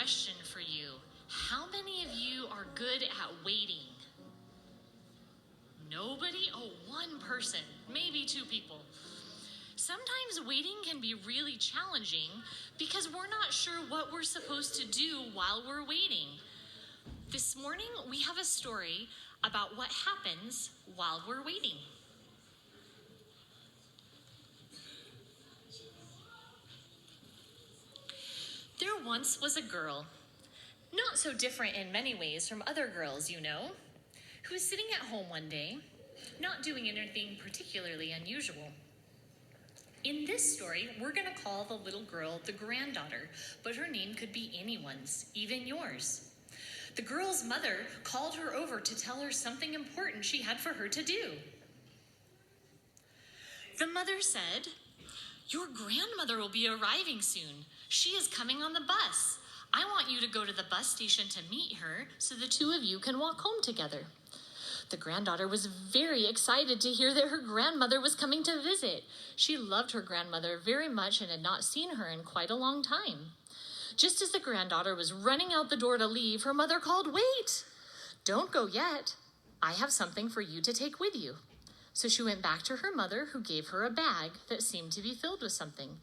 question for you. How many of you are good at waiting? Nobody? Oh, one person, maybe two people. Sometimes waiting can be really challenging because we're not sure what we're supposed to do while we're waiting. This morning, we have a story about what happens while we're waiting. There once was a girl, not so different in many ways from other girls you know, who was sitting at home one day, not doing anything particularly unusual. In this story, we're going to call the little girl the granddaughter, but her name could be anyone's, even yours. The girl's mother called her over to tell her something important she had for her to do. The mother said, "Your grandmother will be arriving soon. She is coming on the bus. I want you to go to the bus station to meet her so the two of you can walk home together." The granddaughter was very excited to hear that her grandmother was coming to visit. She loved her grandmother very much and had not seen her in quite a long time. Just as the granddaughter was running out the door to leave, her mother called, "Wait! Don't go yet. I have something for you to take with you." So she went back to her mother, who gave her a bag that seemed to be filled with something.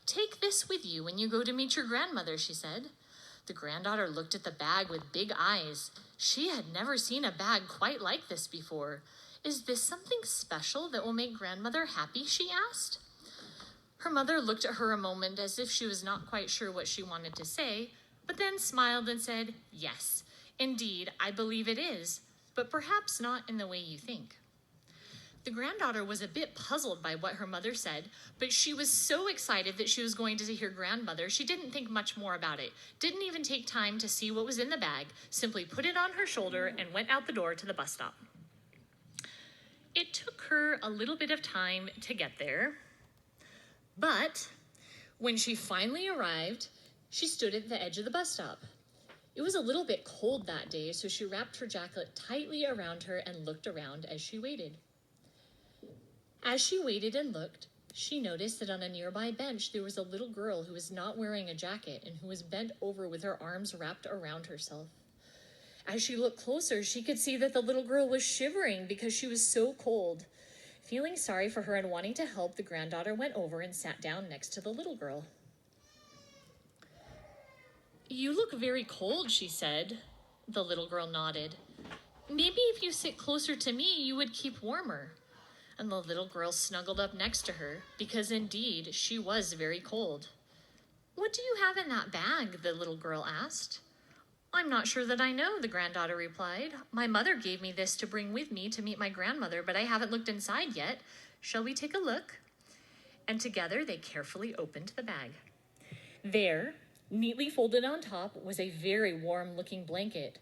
"Take this with you when you go to meet your grandmother," she said. The granddaughter looked at the bag with big eyes. She had never seen a bag quite like this before. "Is this something special that will make grandmother happy?" she asked. Her mother looked at her a moment as if she was not quite sure what she wanted to say, but then smiled and said, "Yes, indeed, I believe it is, but perhaps not in the way you think." The granddaughter was a bit puzzled by what her mother said, but she was so excited that she was going to see her grandmother, she didn't think much more about it, didn't even take time to see what was in the bag, simply put it on her shoulder and went out the door to the bus stop. It took her a little bit of time to get there, but when she finally arrived, she stood at the edge of the bus stop. It was a little bit cold that day, so she wrapped her jacket tightly around her and looked around as she waited. As she waited and looked, she noticed that on a nearby bench there was a little girl who was not wearing a jacket and who was bent over with her arms wrapped around herself. As she looked closer, she could see that the little girl was shivering because she was so cold. Feeling sorry for her and wanting to help, the granddaughter went over and sat down next to the little girl. "You look very cold," she said. The little girl nodded. "Maybe if you sit closer to me, you would keep warmer." And the little girl snuggled up next to her, because indeed she was very cold. "What do you have in that bag?" the little girl asked. "I'm not sure that I know," the granddaughter replied. "My mother gave me this to bring with me to meet my grandmother, but I haven't looked inside yet. Shall we take a look?" And together they carefully opened the bag. There, neatly folded on top, was a very warm-looking blanket.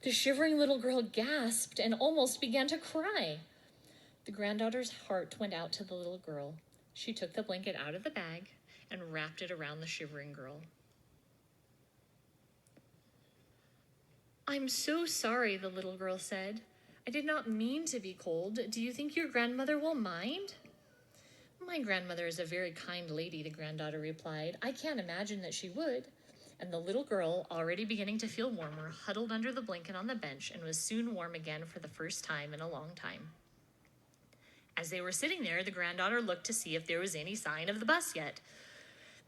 The shivering little girl gasped and almost began to cry. The granddaughter's heart went out to the little girl. She took the blanket out of the bag and wrapped it around the shivering girl. "I'm so sorry," the little girl said. "I did not mean to be cold. Do you think your grandmother will mind?" "My grandmother is a very kind lady," the granddaughter replied. "I can't imagine that she would." And the little girl, already beginning to feel warmer, huddled under the blanket on the bench and was soon warm again for the first time in a long time. As they were sitting there, the granddaughter looked to see if there was any sign of the bus yet.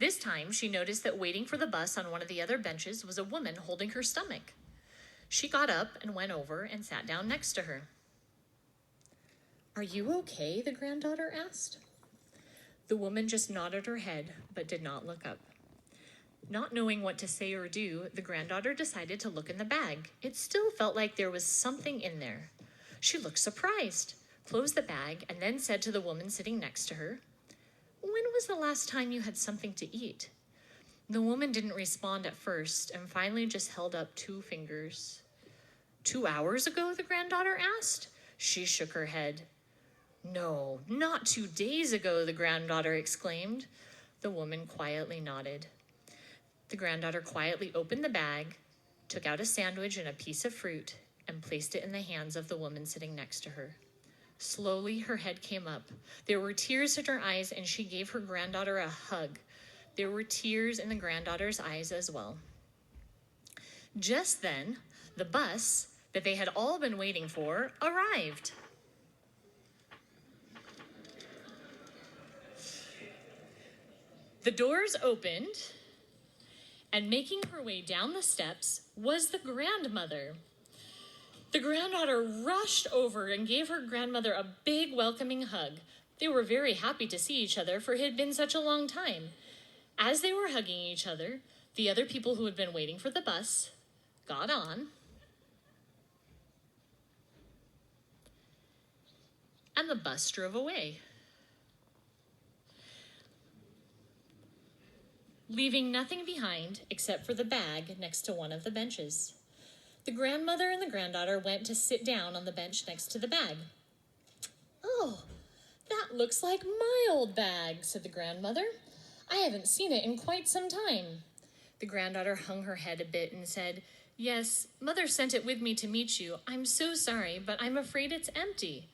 This time, she noticed that waiting for the bus on one of the other benches was a woman holding her stomach. She got up and went over and sat down next to her. "Are you okay?" the granddaughter asked. The woman just nodded her head, but did not look up. Not knowing what to say or do, the granddaughter decided to look in the bag. It still felt like there was something in there. She looked surprised, closed the bag, and then said to the woman sitting next to her, "When was the last time you had something to eat?" The woman didn't respond at first and finally just held up 2 fingers. "2 hours ago?" the granddaughter asked. She shook her head. "No, not 2 days ago," the granddaughter exclaimed. The woman quietly nodded. The granddaughter quietly opened the bag, took out a sandwich and a piece of fruit, and placed it in the hands of the woman sitting next to her. Slowly, her head came up. There were tears in her eyes, and she gave her granddaughter a hug. There were tears in the granddaughter's eyes as well. Just then, the bus that they had all been waiting for arrived. The doors opened, and making her way down the steps was the grandmother. The granddaughter rushed over and gave her grandmother a big welcoming hug. They were very happy to see each other, for it had been such a long time. As they were hugging each other, the other people who had been waiting for the bus got on, and the bus drove away, leaving nothing behind except for the bag next to one of the benches. The grandmother and the granddaughter went to sit down on the bench next to the bag. "Oh, that looks like my old bag," said the grandmother. "I haven't seen it in quite some time." The granddaughter hung her head a bit and said, "Yes, Mother sent it with me to meet you. I'm so sorry, but I'm afraid it's empty."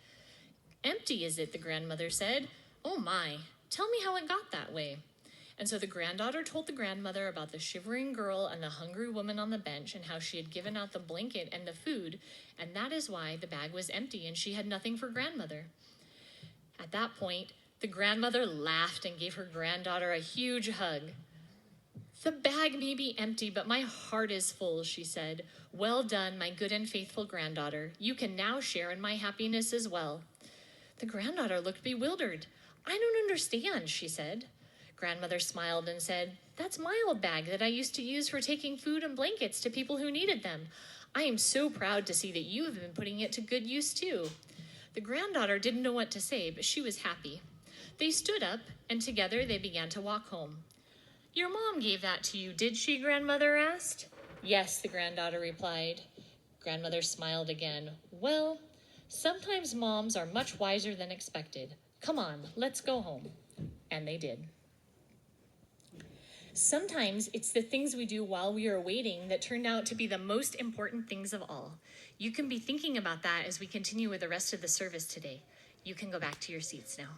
"Empty, is it?" the grandmother said. "Oh my, tell me how it got that way." And so the granddaughter told the grandmother about the shivering girl and the hungry woman on the bench and how she had given out the blanket and the food, and that is why the bag was empty and she had nothing for grandmother. At that point, the grandmother laughed and gave her granddaughter a huge hug. "The bag may be empty, but my heart is full," she said. "Well done, my good and faithful granddaughter. You can now share in my happiness as well." The granddaughter looked bewildered. "I don't understand," she said. Grandmother smiled and said, "That's my old bag that I used to use for taking food and blankets to people who needed them. I am so proud to see that you have been putting it to good use too." The granddaughter didn't know what to say, but she was happy. They stood up, and together they began to walk home. "Your mom gave that to you, did she?" Grandmother asked. "Yes," the granddaughter replied. Grandmother smiled again. "Well, sometimes moms are much wiser than expected. Come on, let's go home." And they did. Sometimes it's the things we do while we are waiting that turn out to be the most important things of all. You can be thinking about that as we continue with the rest of the service today. You can go back to your seats now.